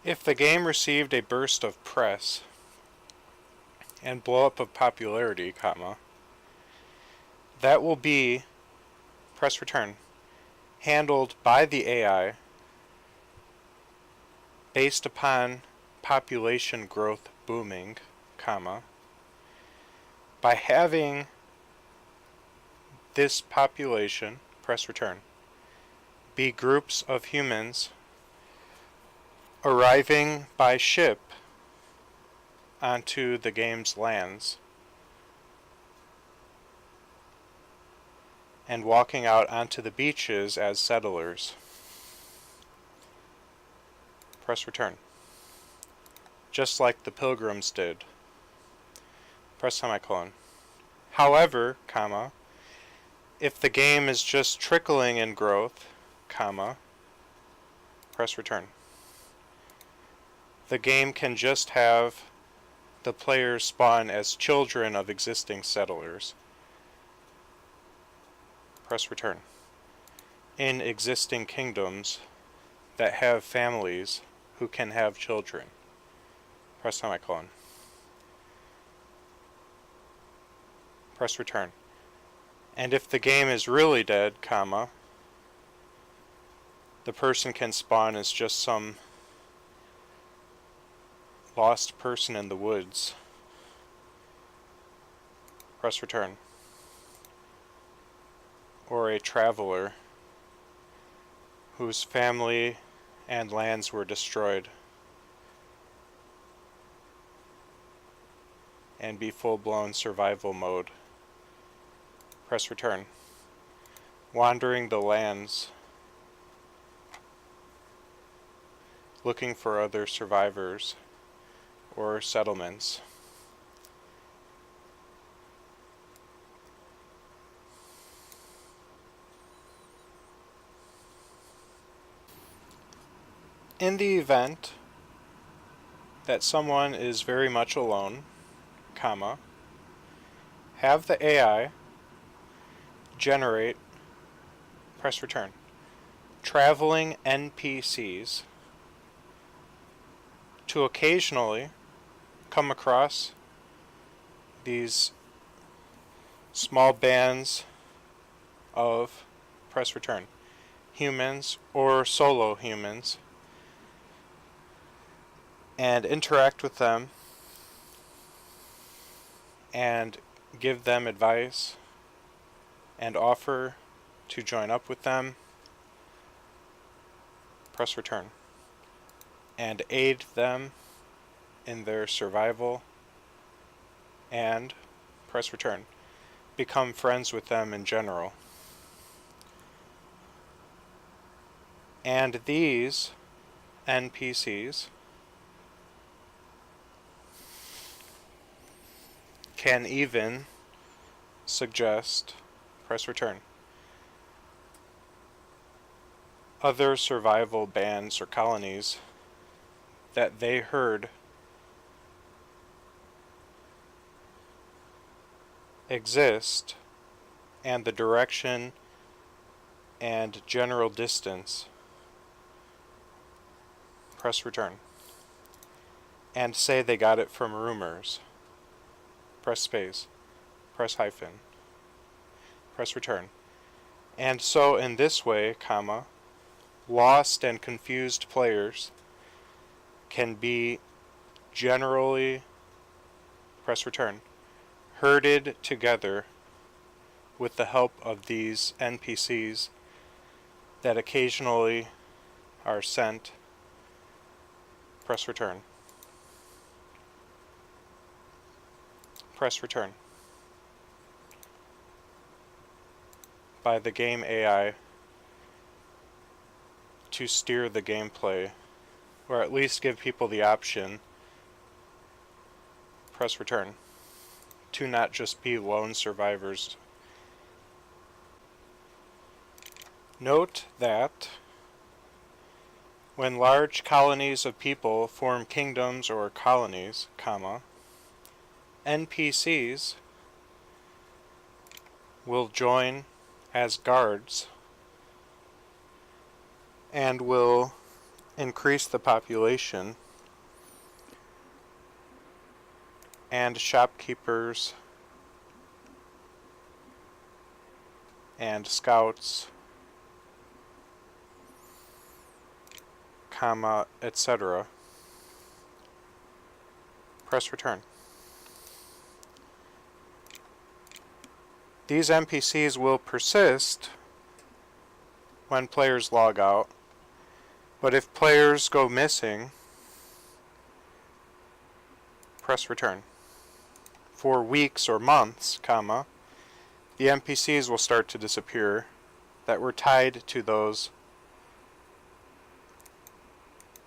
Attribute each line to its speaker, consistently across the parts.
Speaker 1: If the game received a burst of press and blow up of popularity, comma, that will be, press return, handled by the AI based upon population growth booming, comma, by having this population, press return, be groups of humans arriving by ship onto the game's lands and walking out onto the beaches as settlers. Press return. Just like the pilgrims did. Press semicolon. However, comma, if the game is just trickling in growth, comma, press return. The game can just have the players spawn as children of existing settlers. Press return. In existing kingdoms that have families who can have children. Press semicolon. Press return. And if the game is really dead, comma, the person can spawn as just some lost person in the woods. Press return. Or a traveler whose family and lands were destroyed, and be full-blown survival mode. Press return. Wandering the lands, looking for other survivors or settlements. In the event that someone is very much alone, comma, have the AI generate, press return, traveling NPCs to occasionally come across these small bands of, press return, humans or solo humans, and interact with them and give them advice and offer to join up with them. Press return. And aid them in their survival, and press return. Become friends with them in general. And these NPCs can even suggest, press return, other survival bands or colonies that they heard exist, and the direction and general distance. Press return. And say they got it from rumors. Press space. Press hyphen. Press return. And so in this way, comma, lost and confused players can be generally, press return, herded together with the help of these NPCs that occasionally are sent. Press return. Press return. By the game AI to steer the gameplay, or at least give people the option, press return, to not just be lone survivors. Note that when large colonies of people form kingdoms or colonies, comma, NPCs will join as guards and will increase increase the population, and shopkeepers and scouts, comma, etc. Press return. These NPCs will persist when players log out, but if players go missing, press return. For weeks or months, comma, the NPCs will start to disappear that were tied to those.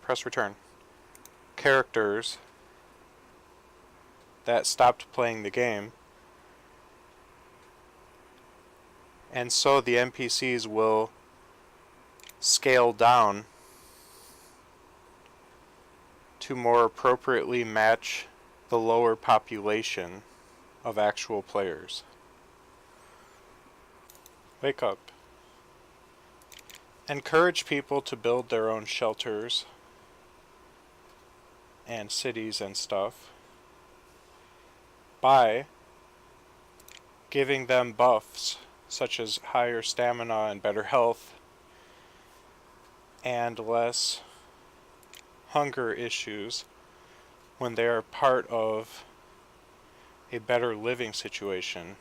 Speaker 1: Press return. Characters that stopped playing the game, and so the NPCs will scale down to more appropriately match the lower population of actual players. Wake up. Encourage people to build their own shelters and cities and stuff by giving them buffs such as higher stamina and better health and less hunger issues when they are part of a better living situation.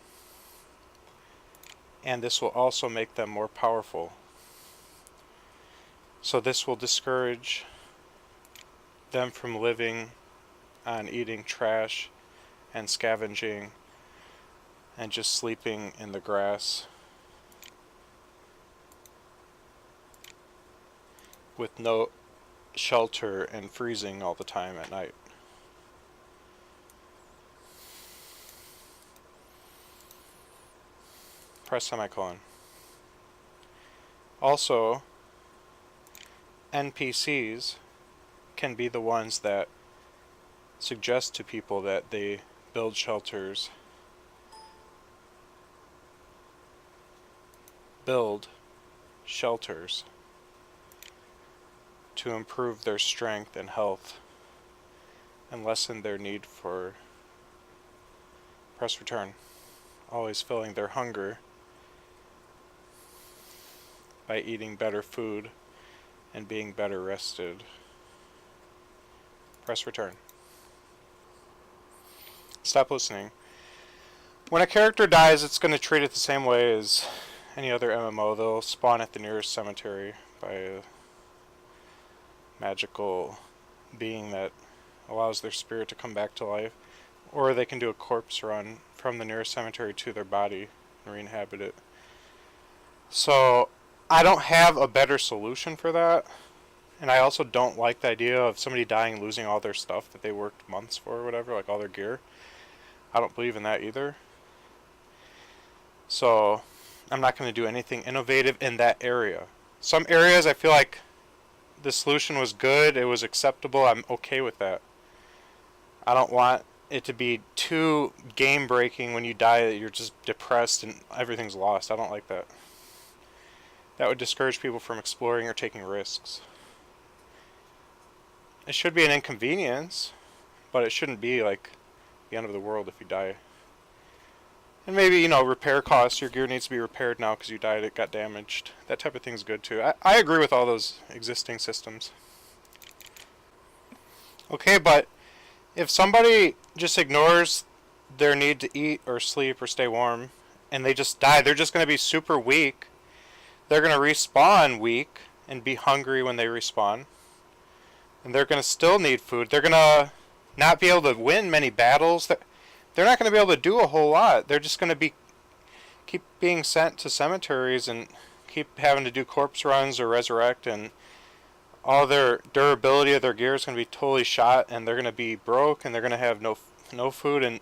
Speaker 1: And this will also make them more powerful. So this will discourage them from living on eating trash and scavenging and just sleeping in the grass with no shelter and freezing all the time at night. Press semicolon. Also, NPCs can be the ones that suggest to people that they build shelters, to improve their strength and health and lessen their need for press return, always filling their hunger by eating better food and being better rested. Press return. Stop listening. When a character dies, it's going to treat it the same way as any other MMO. They'll spawn at the nearest cemetery by a magical being that allows their spirit to come back to life. Or they can do a corpse run from the nearest cemetery to their body and re-inhabit it. So I don't have a better solution for that. And I also don't like the idea of somebody dying and losing all their stuff that they worked months for or whatever, like all their gear. I don't believe in that either. So I'm not going to do anything innovative in that area. Some areas I feel like the solution was good, it was acceptable, I'm okay with that. I don't want it to be too game breaking when you die that you're just depressed and everything's lost. I don't like that. That would discourage people from exploring or taking risks. It should be an inconvenience, but it shouldn't be like the end of the world if you die. And maybe, repair costs. Your gear needs to be repaired now because you died, it got damaged. That type of thing is good too. I agree with all those existing systems. Okay, but if somebody just ignores their need to eat or sleep or stay warm and they just die, they're just going to be super weak. They're going to respawn weak and be hungry when they respawn. And they're going to still need food. They're going to not be able to win many battles. They're not going to be able to do a whole lot. They're just going to keep being sent to cemeteries and keep having to do corpse runs or resurrect, and all their durability of their gear is going to be totally shot, and they're going to be broke, and they're going to have no food, and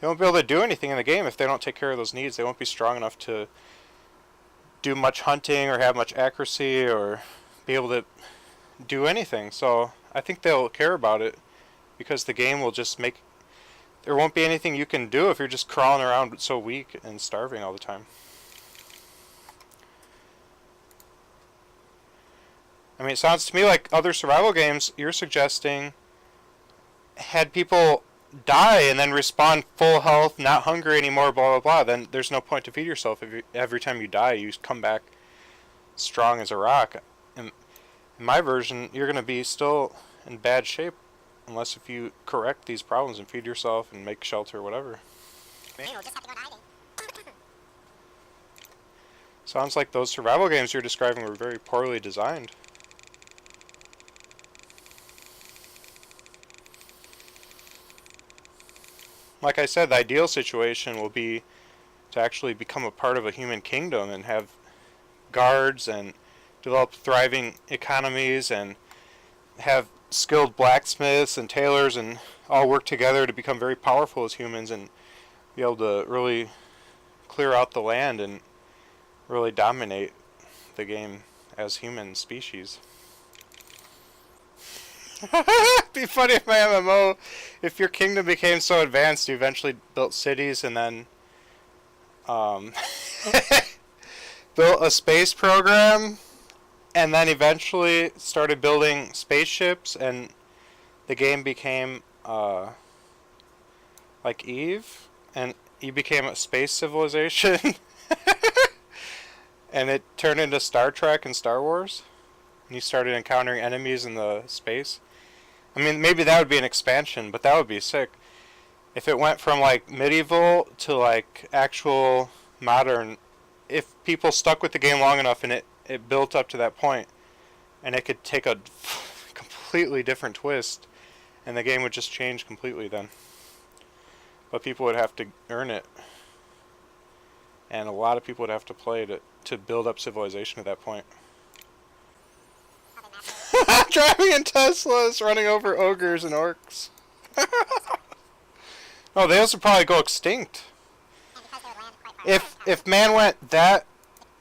Speaker 1: they won't be able to do anything in the game if they don't take care of those needs. They won't be strong enough to do much hunting or have much accuracy or be able to do anything. So I think they'll care about it because the game will just there won't be anything you can do if you're just crawling around so weak and starving all the time. I mean, it sounds to me like other survival games you're suggesting had people die and then respawn full health, not hungry anymore, blah blah blah. Then there's no point to feed yourself. If every time you die, you come back strong as a rock. In my version, you're going to be still in bad shape unless if you correct these problems and feed yourself and make shelter or whatever. Sounds like those survival games you're describing were very poorly designed. Like I said, the ideal situation will be to actually become a part of a human kingdom and have guards and develop thriving economies and have skilled blacksmiths and tailors and all work together to become very powerful as humans and be able to really clear out the land and really dominate the game as human species. It'd be funny if my MMO, if your kingdom became so advanced, you eventually built cities and then built a space program and then eventually started building spaceships and the game became like Eve and you became a space civilization and it turned into Star Trek and Star Wars and you started encountering enemies in the space. I mean, maybe that would be an expansion, but that would be sick. If it went from like medieval to like actual modern, if people stuck with the game long enough and it built up to that point, and it could take a completely different twist, and the game would just change completely then. But people would have to earn it. And a lot of people would have to play to build up civilization at that point. Driving in Teslas, running over ogres and orcs. Oh, they also probably go extinct. If man went that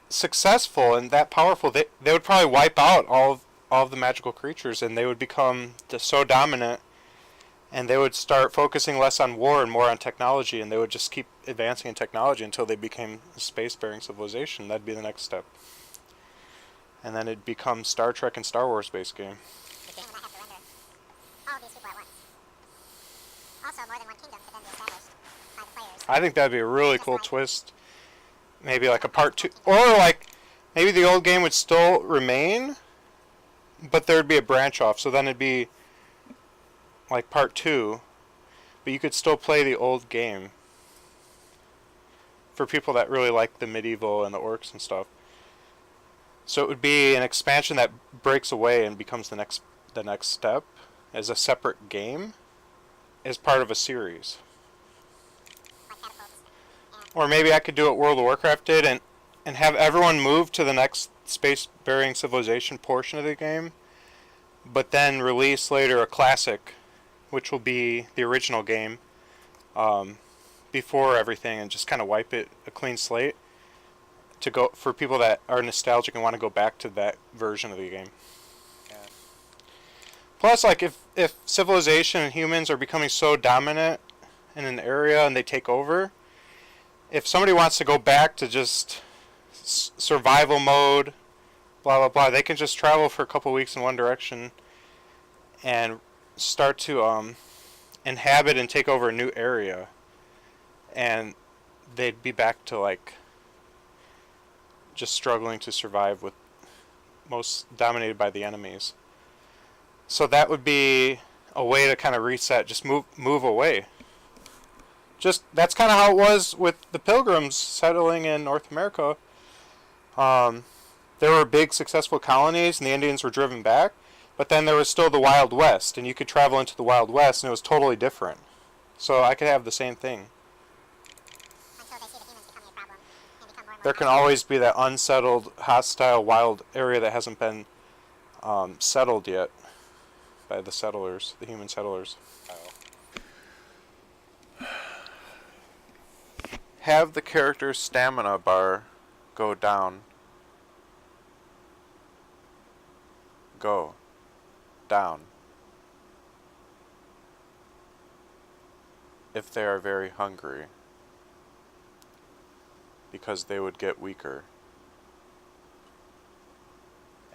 Speaker 1: successful and that powerful, they would probably wipe out all of the magical creatures, and they would become so dominant, and they would start focusing less on war and more on technology, and they would just keep advancing in technology until they became a space-faring civilization. That'd be the next step. And then it'd become Star Trek and Star Wars based game. I think that'd be a really cool twist. Maybe like a part 2, or like maybe the old game would still remain, but there'd be a branch off. So then it'd be like part 2, but you could still play the old game for people that really like the medieval and the orcs and stuff. So it would be an expansion that breaks away and becomes the next step as a separate game as part of a series. Or maybe I could do what World of Warcraft did and have everyone move to the next space-bearing civilization portion of the game, but then release later a classic, which will be the original game, before everything, and just kind of wipe it a clean slate to go for people that are nostalgic and want to go back to that version of the game. Yeah. Plus, like if civilization and humans are becoming so dominant in an area and they take over, if somebody wants to go back to just survival mode, blah blah blah, they can just travel for a couple weeks in one direction and start to inhabit and take over a new area, and they'd be back to like just struggling to survive with most dominated by the enemies. So that would be a way to kind of reset, just move away. Just that's kind of how it was with the Pilgrims settling in North America. There were big successful colonies and the Indians were driven back, but then there was still the Wild West, and you could travel into the Wild West and it was totally different. So I could have the same thing. There can always be that unsettled, hostile, wild area that hasn't been settled yet by the settlers, the human settlers. Have the character's stamina bar go down. Go down. If they are very hungry, because they would get weaker.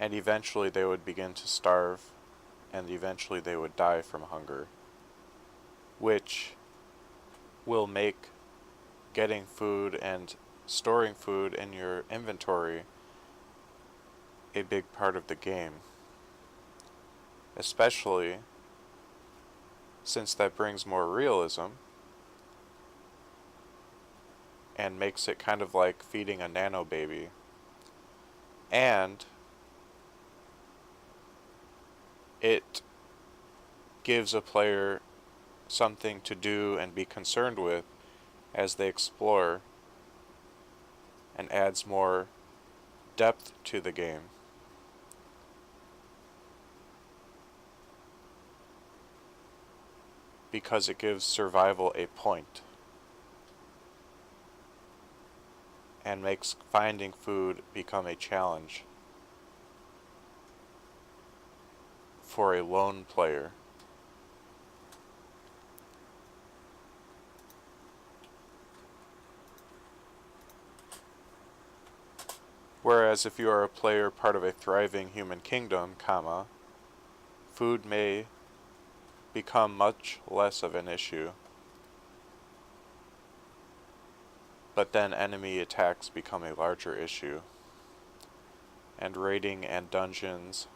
Speaker 1: and eventually they would begin to starve, and eventually they would die from hunger, which will make getting food and storing food in your inventory a big part of the game, especially since that brings more realism and makes it kind of like feeding a nano baby, and it gives a player something to do and be concerned with as they explore, and adds more depth to the game. Because it gives survival a point and makes finding food become a challenge for a lone player. Whereas if you are a player part of a thriving human kingdom, food may become much less of an issue. But then enemy attacks become a larger issue, and raiding and dungeons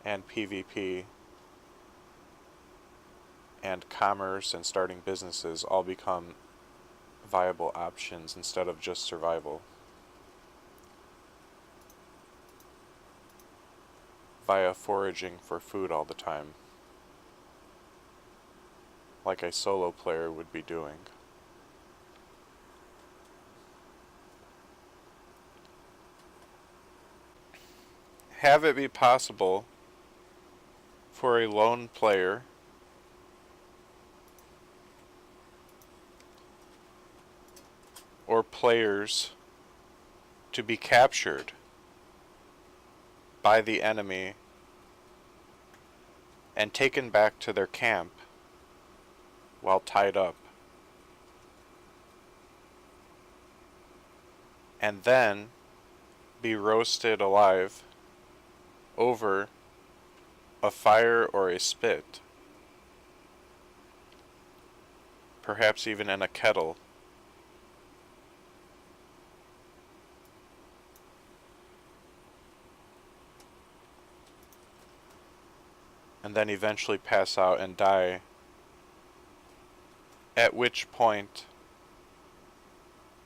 Speaker 1: and PvP and commerce and starting businesses all become viable options instead of just survival, via foraging for food all the time, like a solo player would be doing. Have it be possible for a lone player or players to be captured by the enemy and taken back to their camp while tied up, and then be roasted alive over a fire or a spit, perhaps even in a kettle, and then eventually pass out and die, at which point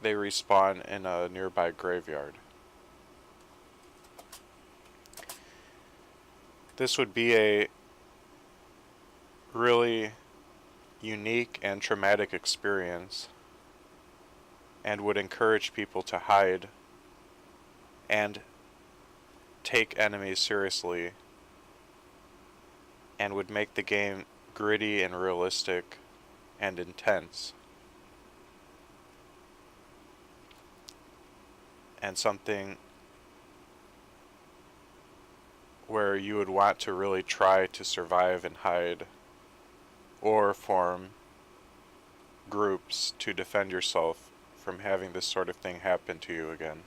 Speaker 1: they respawn in a nearby graveyard. This would be a really unique and traumatic experience, and would encourage people to hide and take enemies seriously, and would make the game gritty and realistic and intense, and something where you would want to really try to survive and hide, or form groups to defend yourself from having this sort of thing happen to you again.